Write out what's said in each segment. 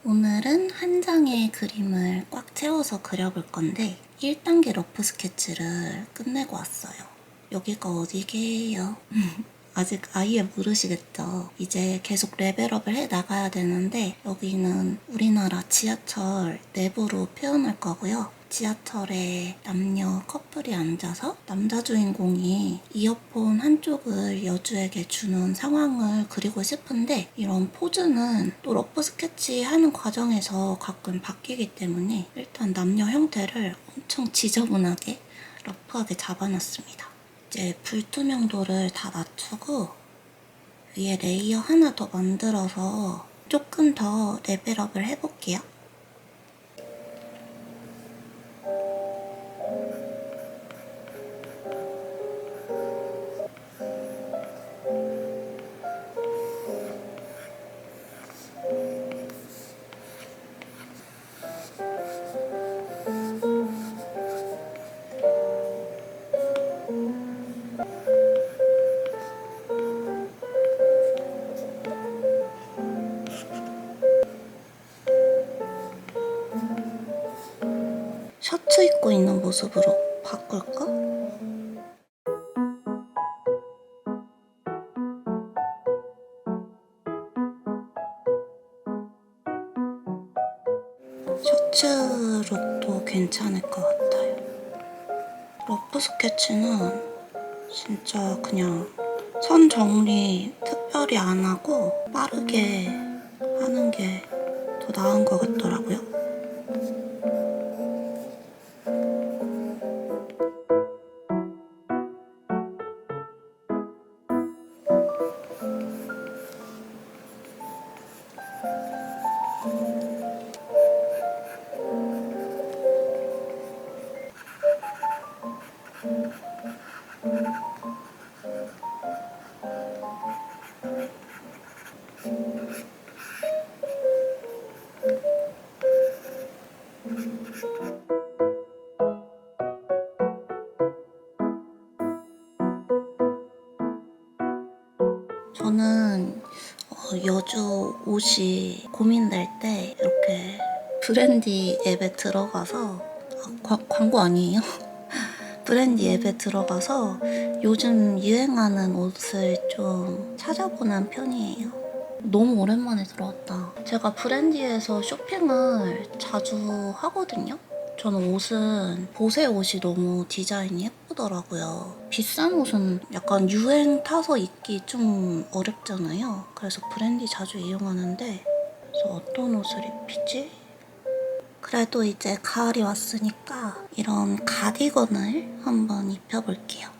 오늘은 한 장의 그림을 꽉 채워서 그려볼 건데 1단계 러프 스케치를 끝내고 왔어요. 여기가 어디게요? 아직 아예 모르시겠죠? 이제 계속 레벨업을 해 나가야 되는데 여기는 우리나라 지하철 내부로 표현할 거고요. 지하철에 남녀 커플이 앉아서 남자 주인공이 이어폰 한쪽을 여주에게 주는 상황을 그리고 싶은데 이런 포즈는 또 러프 스케치 하는 과정에서 가끔 바뀌기 때문에 일단 남녀 형태를 엄청 지저분하게 러프하게 잡아놨습니다. 이제 불투명도를 다 낮추고 위에 레이어 하나 더 만들어서 조금 더 레벨업을 해볼게요. 셔츠 입고 있는 모습으로 바꿀까? 셔츠 룩도 괜찮을 것 같아요. 러프 스케치는 진짜 그냥 선 정리 특별히 안 하고 빠르게 하는 게 더 나은 것 같더라고요. 저는 여주 옷이 고민될 때 이렇게 브랜디 앱에 들어가서 광고 아니에요? 브랜디 앱에 들어가서 요즘 유행하는 옷을 좀 찾아보는 편이에요. 너무 오랜만에 들어왔다. 제가 브랜디에서 쇼핑을 자주 하거든요. 저는 옷은 보세 옷이 너무 디자인이 예쁘더라고요. 비싼 옷은 약간 유행 타서 입기 좀 어렵잖아요. 그래서 브랜디 자주 이용하는데 그래서 어떤 옷을 입히지? 그래도 이제 가을이 왔으니까 이런 가디건을 한번 입혀볼게요.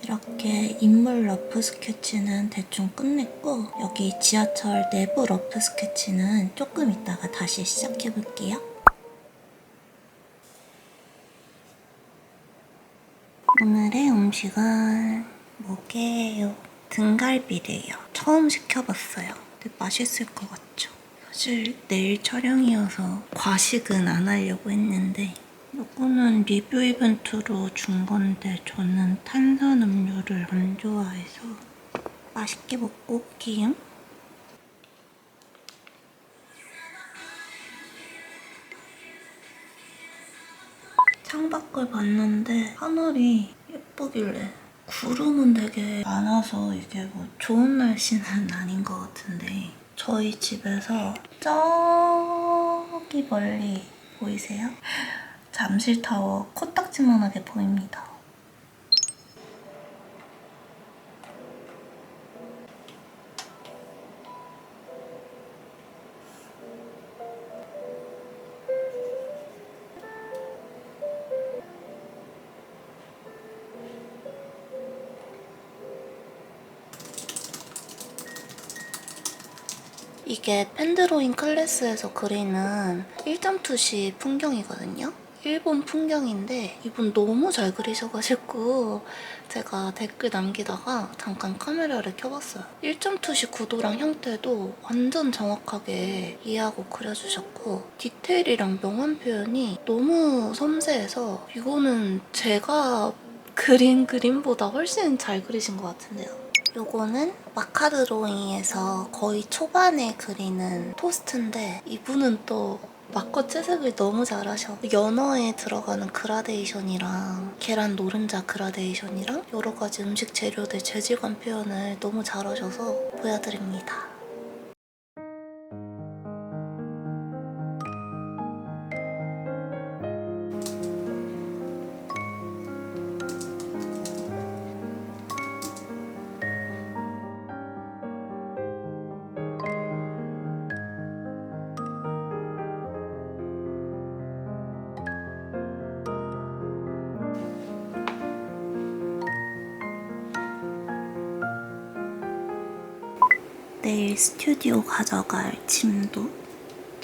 이렇게 인물 러프 스케치는 대충 끝냈고 여기 지하철 내부 러프 스케치는 조금 있다가 다시 시작해볼게요. 오늘의 음식은 뭐게요? 등갈비래요. 처음 시켜봤어요. 근데 맛있을 것 같죠? 사실 내일 촬영이어서 과식은 안 하려고 했는데 이거는 리뷰 이벤트로 준 건데 저는 탄산음료를 안 좋아해서 맛있게 먹고 올게요. 창밖을 봤는데 하늘이 예쁘길래 구름은 되게 많아서 이게 뭐 좋은 날씨는 아닌 것 같은데 저희 집에서 저기 멀리 보이세요? 잠실타워 코딱지만하게 보입니다. 이게 펜드로잉 클래스에서 그리는 1.2시 풍경이거든요. 일본 풍경인데 이분 너무 잘 그리셔가지고 제가 댓글 남기다가 잠깐 카메라를 켜봤어요. 1.2시 구도랑 형태도 완전 정확하게 이해하고 그려주셨고 디테일이랑 명암 표현이 너무 섬세해서 이거는 제가 그린 그림보다 훨씬 잘 그리신 것 같은데요. 요거는 마카드로잉에서 거의 초반에 그리는 토스트인데 이분은 또 마커 채색을 너무 잘하셔. 연어에 들어가는 그라데이션이랑 계란 노른자 그라데이션이랑 여러 가지 음식 재료들 재질감 표현을 너무 잘하셔서 보여드립니다. 내일 스튜디오 가져갈 짐도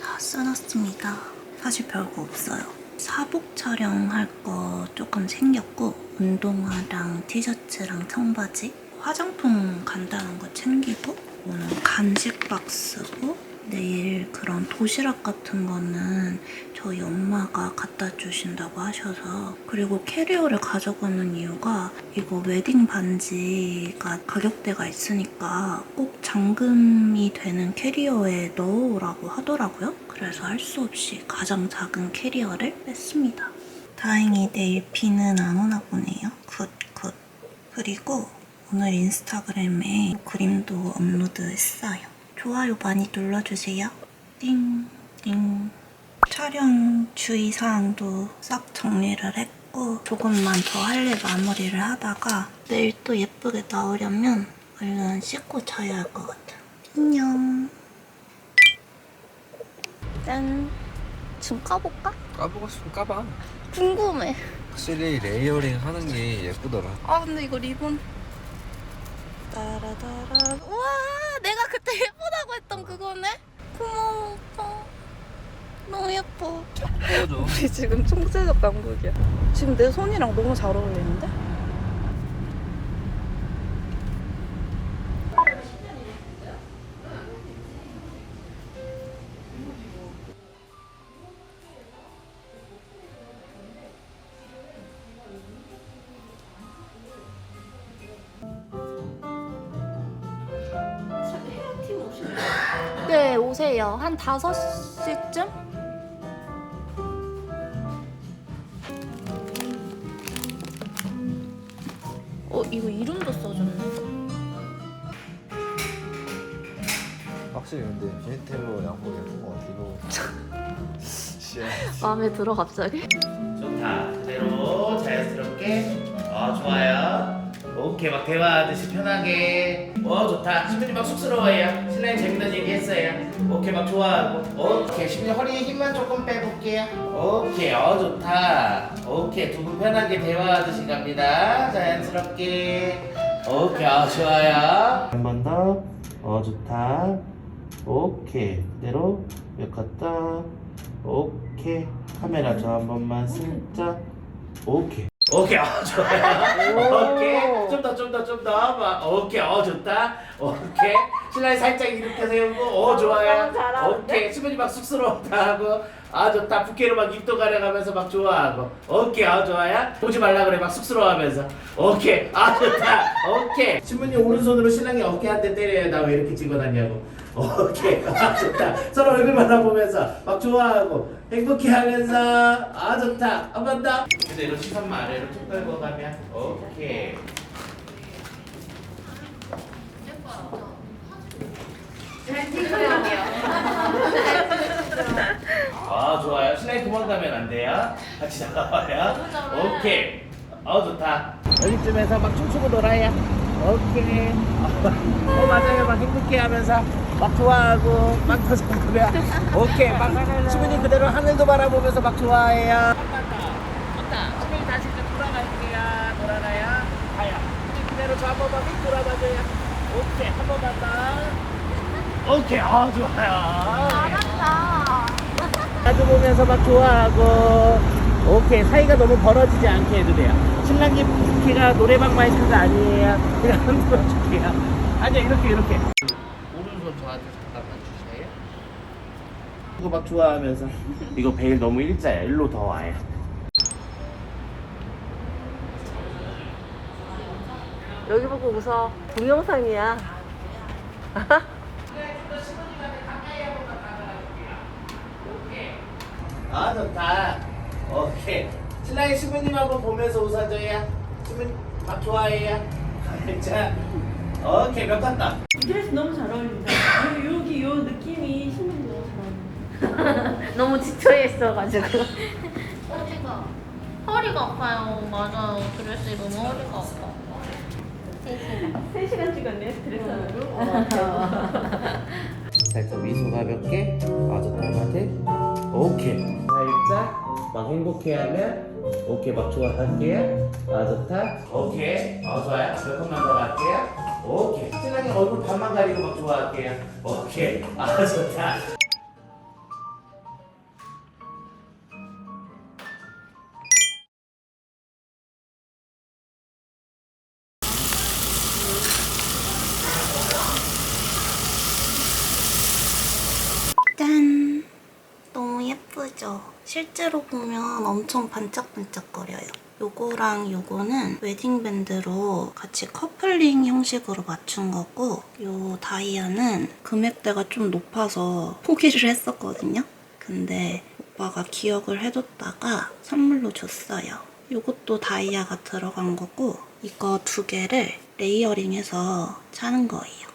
다 써놨습니다. 사실 별거 없어요. 사복 촬영할 거 조금 챙겼고 운동화랑 티셔츠랑 청바지 화장품 간단한 거 챙기고 오늘 간식 박스고 내일 그런 도시락 같은 거는 저희 엄마가 갖다 주신다고 하셔서 그리고 캐리어를 가져가는 이유가 이거 웨딩 반지가 가격대가 있으니까 꼭 잠금이 되는 캐리어에 넣으라고 하더라고요. 그래서 할 수 없이 가장 작은 캐리어를 뺐습니다. 다행히 내일 비는 안 오나 보네요. 굿. 그리고 오늘 인스타그램에 그림도 업로드했어요. 좋아요 많이 눌러주세요. 띵. 촬영 주의사항도 싹 정리를 했고 조금만 더 할 일 마무리를 하다가 내일 또 예쁘게 나오려면 얼른 씻고 자야 할 것 같아요. 안녕. 짠. 좀 까볼까? 까보고 싶으면 까봐. 궁금해. 확실히 레이어링 하는 게 예쁘더라. 아 근데 이거 리본 따라따라. 우와 내가 그때 예쁘다고 했던 그거네? 고마워 오빠. 너무 예뻐. 보여줘. 우리 지금 총체적 남극이야. 지금 내 손이랑 너무 잘 어울리는데? 네 오세요. 한 5시쯤? 이거 이름도 써줬네. 확실히 근데 비니텔로 양복 예쁜 거 같아. 이거. 마음에 들어 갑자기? 좋다. 그대로 자연스럽게. 좋아요. 오케이, 막 대화하듯이 편하게. 좋다. 신부님 막 쑥스러워해요. 신랑이 재밌는 얘기 했어요. 오케이, 막 좋아하고. 오케이, 신부님 허리에 힘만 조금 빼볼게요. 오케이, 좋다. 오케이, 두 분 편하게 대화하듯이 갑니다. 자연스럽게. 오케이, 좋아요. 한 번 더. 좋다. 오케이, 그대로 몇 갔다. 오케이, 카메라 저 한 번만 슬쩍. 오케이. 오케이, 좋아요. 오케이, 좀 더. 오케이, 좋다. 오케이, 신랑이 살짝 이렇게 세우고, 좋아요. 오케이, 신부님 막 쑥스러웠다 하고, 좋다. 부케로 막 입도 가려가면서 막 좋아하고, 오케이, 좋아요. 보지 말라 그래, 막 쑥스러워하면서, 오케이, 좋다. 오케이. 신부님 오른손으로 신랑이 어깨 한 대 때려요. 나 왜 이렇게 찍어놨냐고. 오케이, 좋다. 서로 얼굴 바라보면서 막 좋아하고 행복해하면서 좋다. 한 번 더. 그대로 시선만 아래로 툭 끌고 가면 오케이. 좋아요. 신랑이 도망가면 안 돼요. 같이 나가봐요. 오케이. 좋다. 여기쯤에서 막 춤추고 놀아요. 오케이. 맞아요. 막 행복해하면서 막 좋아하고 막 더 잡으면 오케이. 막 수빈이 그대로 하늘도 바라보면서 막 좋아해요. 좋다. 수빈이 다시 이제 돌아갈게요. 돌아가요. 가요. 수빈이 그대로 저 한 번만 휙 돌아봐줘요. 오케이. 한 번만 더. 오케이, 좋아요. 잘한다. 나도 보면서 막 좋아하고. 오케이, 사이가 너무 벌어지지 않게 해도 돼요. 신랑님 키가 노래방 마이크가 아니에요. 그냥 흔들어 줄게요. 아니야, 이렇게. 오른손 저한테 잠깐만 주세요. 이거 막 좋아하면서. 이거 베일 너무 일자야. 일로 더 와요. 여기 보고 웃어. 동영상이야. 좋다. 오케이. 신랑이 신부님 한번 보면서 웃어줘요. 신부님 막 좋아해요. 자, 오케이, 몇 간다. 이 드레스 너무 잘 어울린다. 여기 요 느낌이 신부님 너무 잘 어울린다. 너무 지쳐 있어가지고. 허리가 아파요. 맞아요. 드레스 입으면 허리가 아파. 3시간 찍었네, 드레스 하나로. 살짝 미소 가볍게. 좋다, 마트. 오케이. 살짝 막 행복해하면. 오케이, 막 좋아할게요. 좋다. 오케이. 좋아요. 몇 번만 더 갈게요. 오케이. 신랑이 얼굴 반만 가리고 막 좋아할게요. 오케이. 좋다. 짠! 너무 예쁘죠? 실제로 보면 엄청 반짝반짝거려요. 요거랑 요거는 웨딩밴드로 같이 커플링 형식으로 맞춘 거고, 요 다이아는 금액대가 좀 높아서 포기를 했었거든요. 근데 오빠가 기억을 해뒀다가 선물로 줬어요. 요것도 다이아가 들어간 거고, 이거 두 개를 레이어링해서 차는 거예요.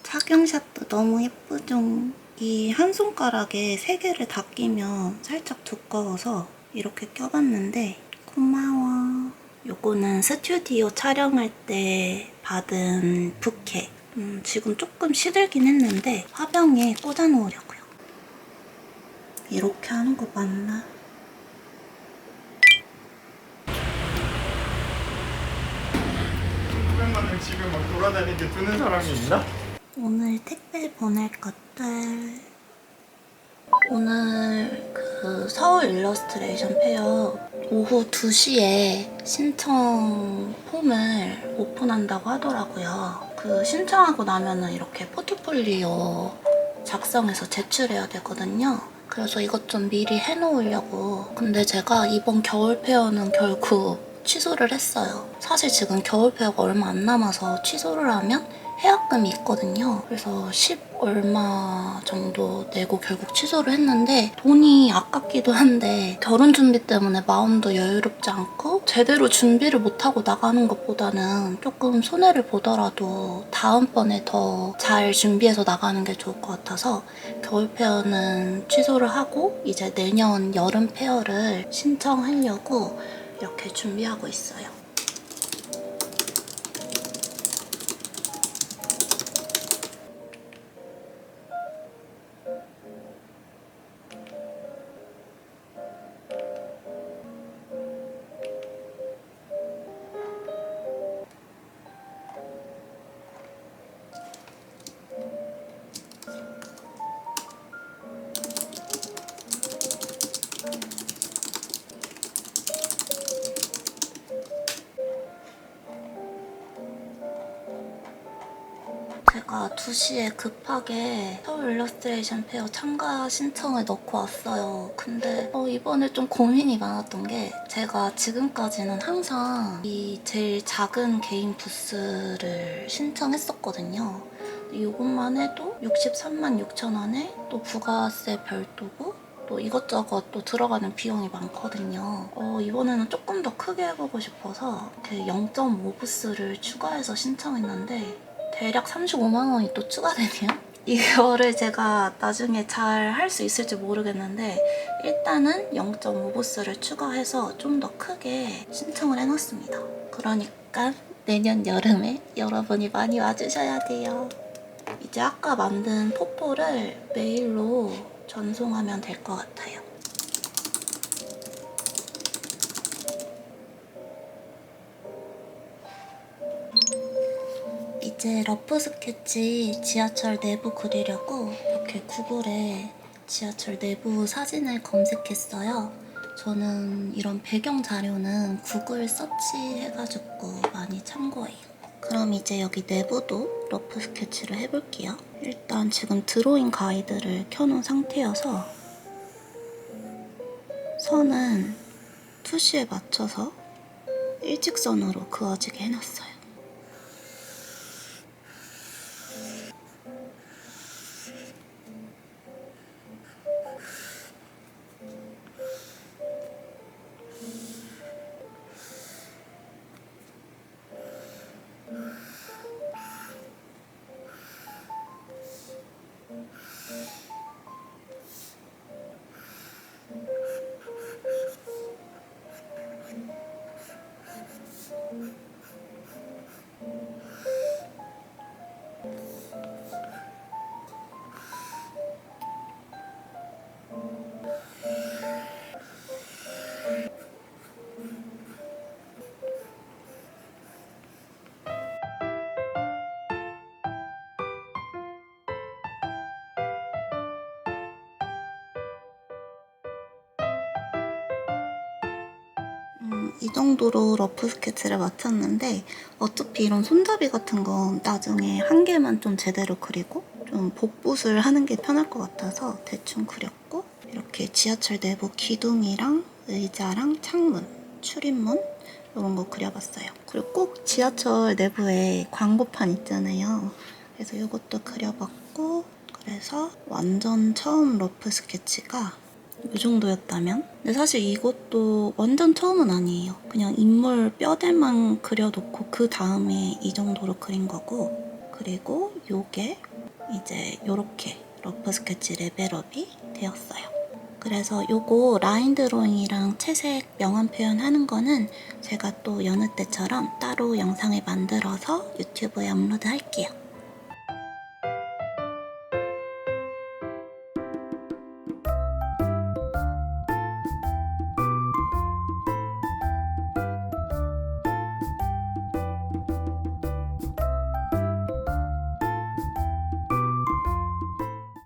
착용샷도 너무 예쁘죠? 이 한 손가락에 세 개를 다 끼면 살짝 두꺼워서 이렇게 껴봤는데 고마워. 요거는 스튜디오 촬영할 때 받은 부케. 지금 조금 시들긴 했는데 화병에 꽂아놓으려고요. 이렇게 하는 거 맞나? 오랜만에 집에 막 돌아다니게 두는 사람이 있나? 오늘 택배 보낼 것들. 오늘 그 서울 일러스트레이션 페어 오후 2시에 신청 폼을 오픈한다고 하더라고요. 그 신청하고 나면은 이렇게 포트폴리오 작성해서 제출해야 되거든요. 그래서 이것 좀 미리 해놓으려고. 근데 제가 이번 겨울 페어는 결국 취소를 했어요. 사실 지금 겨울 페어가 얼마 안 남아서 취소를 하면 해약금이 있거든요. 그래서 10 얼마 정도 내고 결국 취소를 했는데 돈이 아깝기도 한데 결혼 준비 때문에 마음도 여유롭지 않고 제대로 준비를 못하고 나가는 것보다는 조금 손해를 보더라도 다음번에 더 잘 준비해서 나가는 게 좋을 것 같아서 겨울 페어는 취소를 하고 이제 내년 여름 페어를 신청하려고 이렇게 준비하고 있어요. 제가 2시에 급하게 서울 일러스트레이션 페어 참가 신청을 넣고 왔어요. 근데 이번에 좀 고민이 많았던 게 제가 지금까지는 항상 이 제일 작은 개인 부스를 신청했었거든요. 이것만 해도 63만 6천 원에 또 부가세 별도고 또 이것저것 또 들어가는 비용이 많거든요. 이번에는 조금 더 크게 해보고 싶어서 이렇게 0.5부스를 추가해서 신청했는데 대략 35만 원이 또 추가되네요. 이거를 제가 나중에 잘 할 수 있을지 모르겠는데 일단은 0.5부스를 추가해서 좀 더 크게 신청을 해놨습니다. 그러니까 내년 여름에 여러분이 많이 와주셔야 돼요. 이제 아까 만든 포포를 메일로 전송하면 될 것 같아요. 이제 러프 스케치 지하철 내부 그리려고 이렇게 구글에 지하철 내부 사진을 검색했어요. 저는 이런 배경 자료는 구글 서치 해가지고 많이 참고해요. 그럼 이제 여기 내부도 러프 스케치를 해볼게요. 일단 지금 드로잉 가이드를 켜놓은 상태여서 선은 투시에 맞춰서 일직선으로 그어지게 해놨어요. 이 정도로 러프 스케치를 마쳤는데 어차피 이런 손잡이 같은 건 나중에 한 개만 좀 제대로 그리고 좀 복붙을 하는 게 편할 것 같아서 대충 그렸고 이렇게 지하철 내부 기둥이랑 의자랑 창문, 출입문 이런 거 그려봤어요. 그리고 꼭 지하철 내부에 광고판 있잖아요. 그래서 이것도 그려봤고 그래서 완전 처음 러프 스케치가 이 정도였다면? 근데 사실 이것도 완전 처음은 아니에요. 그냥 인물 뼈대만 그려놓고 그 다음에 이 정도로 그린 거고 그리고 요게 이제 요렇게 러프 스케치 레벨업이 되었어요. 그래서 요거 라인 드로잉이랑 채색 명암 표현하는 거는 제가 또 여느 때처럼 따로 영상을 만들어서 유튜브에 업로드 할게요.